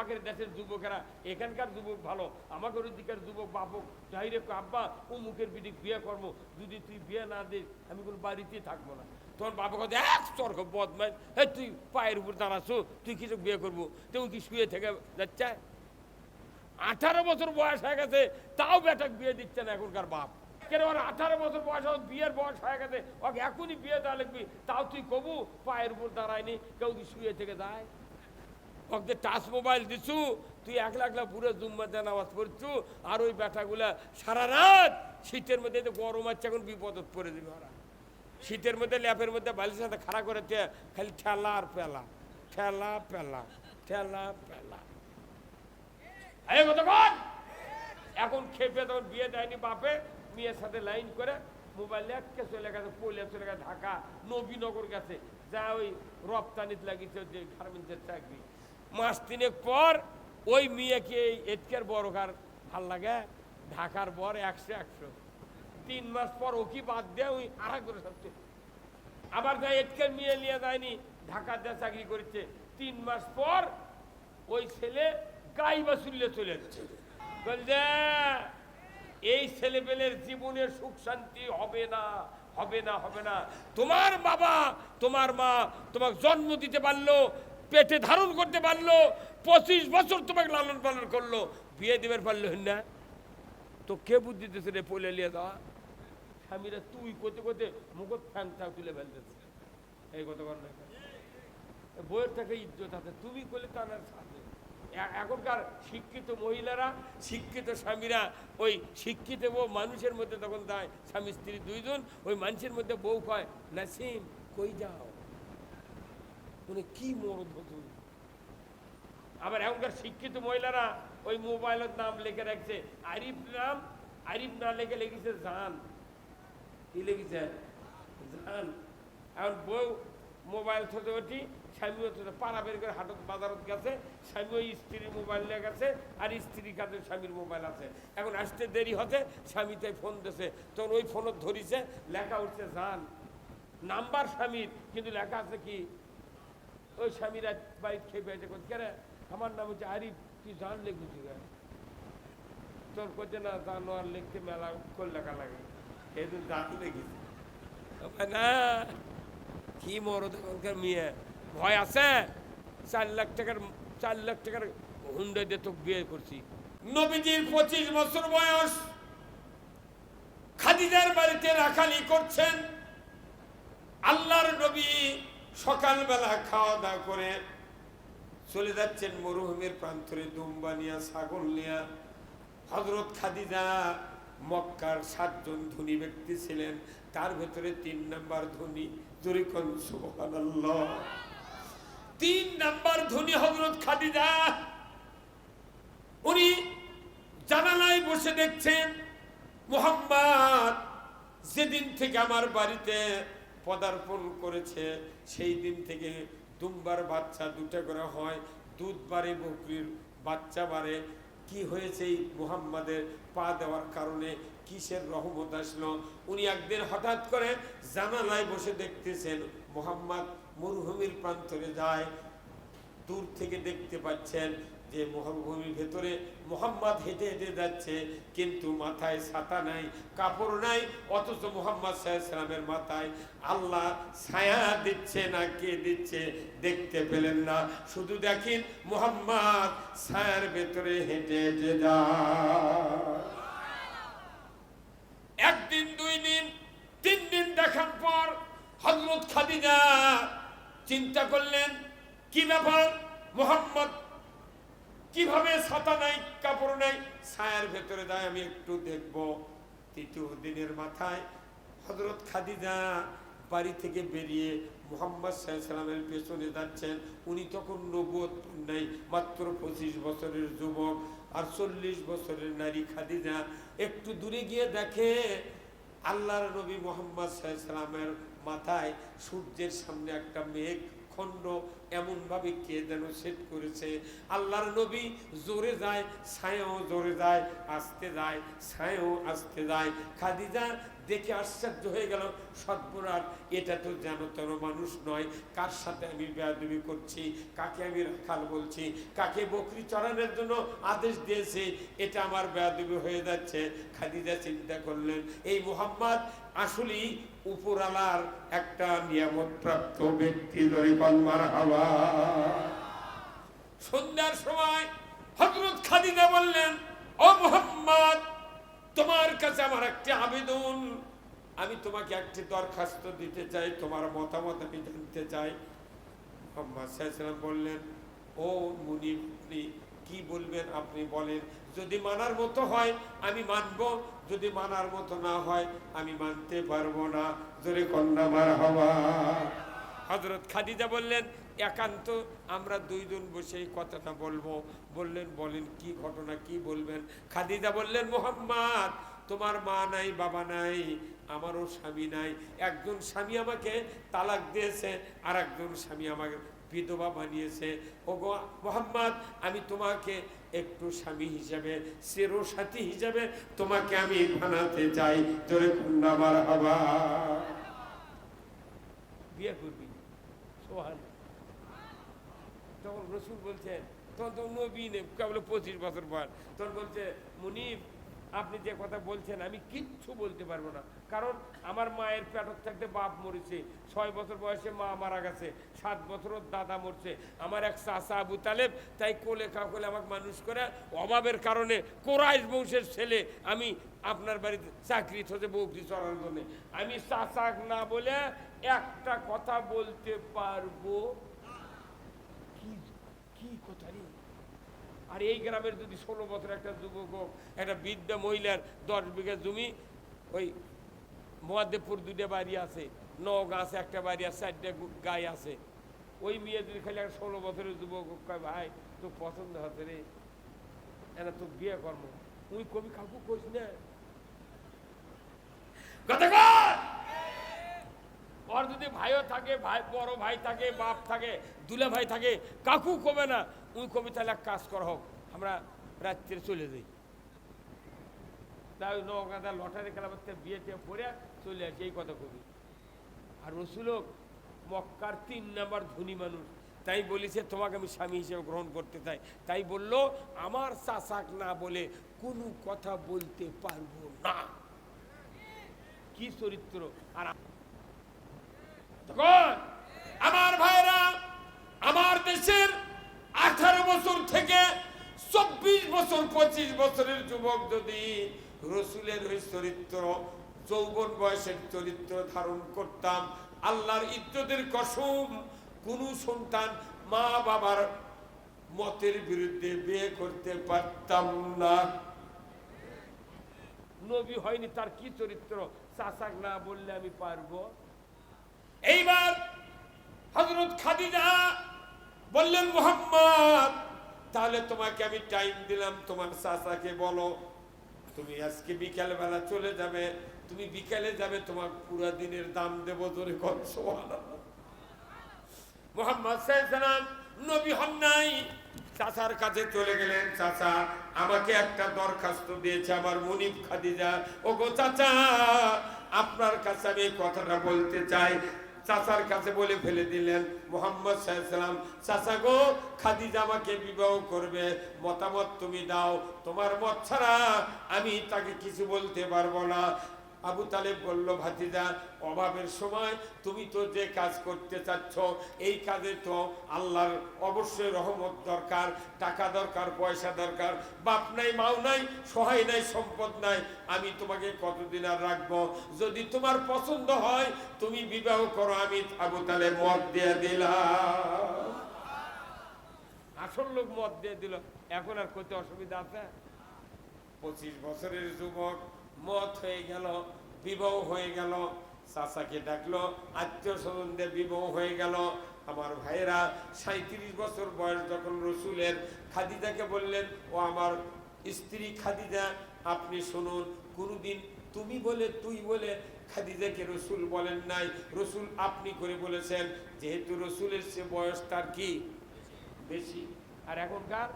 আমাদের দেশের যুবকেরা এখানকার যুবক ভালো, আমাদের ওদিকের যুবক বাপক যাই রে আব্বা ও মুখের পিঠে বিয়ে করবো, যদি তুই বিয়ে না দিস আমি কোনো বাড়িতেই থাকবো না। তোমার বাবা কথা এক চর্ক বদমাইশ, হ্যাঁ তুই পায়ের উপর দাঁড়াচ্ছ, তুই কিছু বিয়ে করবো, তুই কি শুয়ে থেকে যাচ্ছে? 18 বছর বয়স হয়ে গেছে তাও বেটাকে বিয়ে দিচ্ছে না এখনকার বাপ। কেন 18 বছর বয়স বিয়ের বয়স হয়ে গেছে, ওকে এখনই বিয়ে দেওয়া লাগবি, তাও তুই কবু পায়ের উপর দাঁড়ায়নি, কেউ কি শুয়ে থেকে যায়? ওকে টাচ মোবাইল দিছু, তুই একলা একলা পুরো জুম্মাতে নামাজ পড়ছু, আর ওই বেটাগুলা সারা রাত শীতের মধ্যে গরম আছে, এখন বিপদত পড়ে দিবে ওরা। শীতের মধ্যে ল্যাপের মধ্যে বালিশের সাথে খাড়া করে খালি ঠেলা আর পেলা, ঠেলা পেলা, ঠেলা পেলা। এখন খেপে তখন বিয়ে দেয়নি বাপে, মেয়ের সাথে লাইন করে মোবাইল লেখকে চলে গেছে, পলে চলে গেছে ঢাকা নবীনগর গেছে, যা ওই রপ্তানিতে লাগিয়েছে যে গার্মেন্টসের চাকরি। মাস 3 পর ওই মেয়েকে এটকের বড় কার ভাল লাগে, ঢাকার বর 100 3 মাস পর ও কি বাদ দেয় ওই আর এক করে সবচেয়ে আবার যা এটকের মেয়ে নিয়ে যায়নি, ঢাকার যা চাকরি করেছে, 3 মাস পর ওই ছেলে গাই বাসুল্লে চলে যাচ্ছে। বলছে এই ছেলেপেলের জীবনের সুখ শান্তি হবে না, হবে না, হবে না। তোমার বাবা তোমার মা তোমাকে জন্ম দিতে পারলো, পেটে ধারণ করতে পারলো, 25 বছর তোমাকে লালন পালন করলো, বিয়ে দিবার পারলো না, তো কে বুদ্ধি দিতেছে রে পলে নিয়ে যাওয়া? স্বামীরা তুই করতে করতে মুখত ফ্যানটা তুলে ফেলতেছে, এই কথা কর না, বইয়ের থেকে ইজ্জত আছে, তুমি করলে তা না। এখনকার শিক্ষিত মহিলারা, শিক্ষিত স্বামীরা ওই শিক্ষিত বউ মানুষের মধ্যে তখন যায়, স্বামী স্ত্রী দুইজন, ওই মানুষের মধ্যে বউ কয় নাসিম কই যাও, মানে কি মরদ তুই। আবার এখনকার শিক্ষিত মহিলারা ওই মোবাইলের নাম লিখে রাখছে আরিফ নাম, আরিফ না লিখে লিখেছে জান, কি লিখেছে জান। এখন বউ মোবাইল থতে ওঠি, স্বামী পাড়া বের করে হাটত বাজারত গেছে, স্বামী ওই স্ত্রীর মোবাইল নিয়ে গেছে, আর স্ত্রীর কাছে স্বামীর মোবাইল আছে। এখন আসতে দেরি হতে স্বামী তাই ফোন দিয়েছে, তখন ওই ফোনত ধরিছে, লেখা উঠছে জান, নাম্বার স্বামীর, কিন্তু লেখা আছে কি ওই স্বামীরা বাড়িতে খেয়ে পেয়েছে, কেন আমার নাম হচ্ছে আরিফ, তুই জান লিখেছি তোর করছে না, জানোয়ার লিখতে মেলা কোন লেখা লাগে, এই তো জান লিখেছি না। কি মরদ এখনকার মেয়ে, ভয় আছে? 4 লাখ টাকার হুন্ডা দিয়ে তো বিয়ে করছি। নবীজির 25 বছর বয়স, খাদিজার বাড়িতে রাখালি করছেন। আল্লাহর নবী সকালবেলা খাওয়া দাওয়া করে চলে যাচ্ছেন মরুভূমির প্রান্তরে, দুম্বা নিয়া ছাগল নিয়া। হযরত খাদিজা মক্কার 7 জন ধনী ব্যক্তি ছিলেন, তার ভেতরে 3 নাম্বার ধনী, জোরে কোন সুবহানাল্লাহ, 3 নাম্বার ধনী হযরত খাদিজা। উনি জানালায় বসে দেখছেন মুহাম্মদ যেদিন থেকে আমার বাড়িতে পদার্পণ করেছে সেই দিন থেকে দুম্বার বাচ্চা 2টা করে হয়, দুধ বাড়ে, বকরির বাচ্চা বাড়ে। কি হয়েছে এই মুহাম্মাদের পা দেওয়ার কারণে, কিসের রহমত আসলো? উনি একদিন হঠাৎ করে জানালায় বসে দেখতেছেন মুহাম্মদ মরুভূমির প্রান্তরে যায়, দূর থেকে দেখতে পাচ্ছেন যে মরুভূমির ভেতরে মুহাম্মদ হেঁটে হেঁটে যাচ্ছে, কিন্তু মাথায় ছাতা নাই, কাপড় নাই, অথচ মুহাম্মদ সাল্লাল্লাহু আলাইহি ওয়াসাল্লামের মাথায় আল্লাহ ছায়া দিচ্ছে না কে দিচ্ছে দেখতে পেলেন না, শুধু দেখেন মুহাম্মদ ছায়ার ভেতরে হেঁটে হেঁটে যায়। একদিন, 2 দিন, 3 দিন দেখার পর হযরত খাদিজা চিন্তা করলেন কি ব্যাপার, মুহাম্মদ কিভাবে ছাতা নাই, কাপড় নাই, ছায়ার ভেতরে যায়, আমি একটু দেখব। 3য় দিনের মাথায় হযরত খাদিজা বাড়ি থেকে বেরিয়ে মুহাম্মদ সাল্লাল্লাহু আলাইহি ওয়াসাল্লামের পেছনে যাচ্ছেন। উনি তখন নবুয়ত নাই, মাত্র 25 বছরের যুবক, আর 40 বছরের নারী খাদিজা। একটু দূরে গিয়ে দেখে আল্লাহর নবী মুহাম্মদ সাল্লাল্লাহু আলাইহি ওয়াসাল্লামের মাথায় সূর্যের সামনে একটা মেঘ খণ্ড এমন ভাবে কে যেন সেট করেছে। আল্লাহর নবী জোরে যায়, ছায়াও জোরে যায়, আস্তে যায়, ছায়াও আস্তে যায়। খাদিজা দেখে আশ্চর্য হয়ে গেল, সর্বনাশ, এটা তো যেন তেন মানুষ নয়, কার সাথে আমি বেয়াদবি করছি, কাকে আমি রাখাল বলছি, কাকে বকরি চড়ানোর জন্য আদেশ দিয়েছি, এটা আমার বেয়াদবি হয়ে যাচ্ছে। খাদিজা চিন্তা করলেন, এই মুহাম্মদ আসলেই উপরালার একটা নিয়ামত প্রাপ্ত ব্যক্তি। মারহাবা। সন্ধ্যার সময় হযরত খাদিজা বললেন, ও মুহাম্মদ, তোমার কাছে আমার একটা আবেদন, আমি তোমাকে একটি দরখাস্ত দিতে চাই, তোমার মতামত আমি জানতে চাই। মুহাম্মদ সাল্লাল্লাহু আলাইহি ওয়াসাল্লাম বললেন, ও মুনিব, আপনি কি বলবেন আপনি বলেন, যদি মানার মতো হয় আমি মানব, যদি মানার মতো না হয় আমি মানতে পারবো না। জোরে কন্যা মারহাবা। হযরত খাদিজা বললেন, একান্ত আমরা দুইজন বসে এই কথাটা বলবো। বললেন, বলেন কি ঘটনা, কি বলবেন? খাদিজা বললেন, মুহাম্মদ, তোমার মা নাই, বাবা নাই, আমারও স্বামী নাই। একজন স্বামী আমাকে তালাক দিয়েছে, আর একজন স্বামী আমাকে বিধবা বানিয়েছে। ও গো মুহাম্মদ, আমি তোমাকে একটু স্বামী হিসেবে, চিরসাথী হিসেবে তোমাকে আমি বানাতে চাই। জোরে কন্যা মারহাবা। বিয়ে করবি? তখন রসুল বলছেন, তখন তো নবী নেই, কেবল 25 বছর বয়স, তখন বলছে, মুনিব, আপনি যে কথা বলছেন আমি কিচ্ছু বলতে পারবো না, কারণ আমার মায়ের পেটর থাকতে বাপ মরেছে, 6 বছর বয়সে মা মারা গেছে, 7 বছর দাদা মরছে, আমার এক চাচা আবু তালেব তাই কোলে কাকলে আমাকে মানুষ করে, অভাবের কারণে কোরাইশ বংশের ছেলে আমি আপনার বাড়িতে চাকরি হচ্ছে বকরি চড়ার জন্য, আমি চাচা না বলে একটা কথা বলতে পারবো। কি কথা রে? আর এই গ্রামের যদি 16 বছর একটা যুবক হোক, একটা বৃদ্ধা মহিলার 10 বিঘা জমি, ওই মহাদেবপুর 2টা বাড়ি আছে, নওগাঁ আছে একটা বাড়ি আছে, 4টা গাই আছে, ওই মেয়ে যদি খালি একটা 16 বছরের যুবক হোক, কয় ভাই তো পছন্দ হচ্ছে রে, এরা তো বিয়ে কর্ম, তুই কবি কাকু কইস না ওর যদি ভাইও থাকে, ভাই বড় ভাই থাকে, বাপ থাকে, দুলা ভাই থাকে, কাকু কবে না, উই কবি তাহলে এক কাজ কর হোক, আমরা রাত্রে চলে যাই, তাই নৌকাটা লটারি খেলা করতে বিয়েতে পড়ে চলে আসে, এই কথা কবি। আর রসুল মক্কার 3 নাম্বার ধনী মানুষ, তাই বলেছে তোমাকে আমি স্বামী হিসেবে গ্রহণ করতে চাই, তাই বলল আমার চাচাক না বলে কোনো কথা বলতে পারবো না। কি চরিত্র! আর আমার ভাইরা, আমার দেশের 18 বছর থেকে 24 বছর 25 বছরের যুবক যদি রসুলের ওই চরিত্র, যৌবন বয়সের চরিত্র ধারণ করতাম, আল্লাহর ইজ্জতের কসম, কোন সন্তান মা বাবার মতের বিরুদ্ধে বিয়ে করতে পারতাম না। নবী হয়নি, তার কি চরিত্র! চাচাক না বললে আমি পারবো। এইবার হযরত খাদিজা বললেন, মুহাম্মদ, তাহলে তোমাকে আমি টাইম দিলাম, তোমার চাচাকে বলো তুমি আজকে বিকাল বেলা চলে যাবে, তুমি বিকালে যাবে, তোমার পুরো দিনের দাম দেবো। ধরে কর সুবহানাল্লাহ। মুহাম্মদ সাল্লাল্লাহু আলাইহি ওয়াসাল্লাম নবী হন নাই, চাচার কাছে চলে গেলেন। চাচা আমাকে একটা দরখাস্ত দিয়েছে আমার মুনিব খাদিজা, ও গো চাচা, আপনার কাছে আমি এই কথাটা বলতে চাই। চাচার কাছে বলে ফেলে দিলেন মুহাম্মদ সাল্লাল্লাহু আলাইহি ওয়াসাল্লাম, চাচা গো, খাদিজা আমাকে বিবাহ করবে, মতামত তুমি দাও, তোমার মত ছাড়া আমি তাকে কিছু বলতে পারবো না। আবু তালেব বলল, ভাতিজা, অভাবের সময় তুমি তো যে কাজ করতে চাচ্ছ, এই কাজে তো আল্লাহর অবশ্যই রহমত দরকার, টাকা দরকার, পয়সা দরকার, বাপ নাই, মাও নাই, সহায় নাই, সম্পদ নাই, আমি তোমাকে কতদিন আর রাখবো? যদি তোমার পছন্দ হয় তুমি বিবাহ করো। আমি আবু তালেব মত দিয়ে দিলাম। আসল লোক মত দিয়ে দিল, এখন আর কত অসুবিধা আছে? 25 বছরের যুবক মত হয়ে গেল, বিবাহ হয়ে গেল, চাচাকে ডাকলো, আত্মীয় স্বজনদের বিবাহ হয়ে গেল। আমার ভাইরা 37 বছর বয়স যখন রসুলের, খাদিজাকে বললেন, ও আমার স্ত্রী খাদিজা, আপনি শুনুন, কোনদিন তুমি বলে তুই বলে খাদিজাকে রসুল বলেন নাই, রসুল আপনি করে বলেছেন, যেহেতু রসুলের সে বয়স তার কি বেশি। আর এখনকার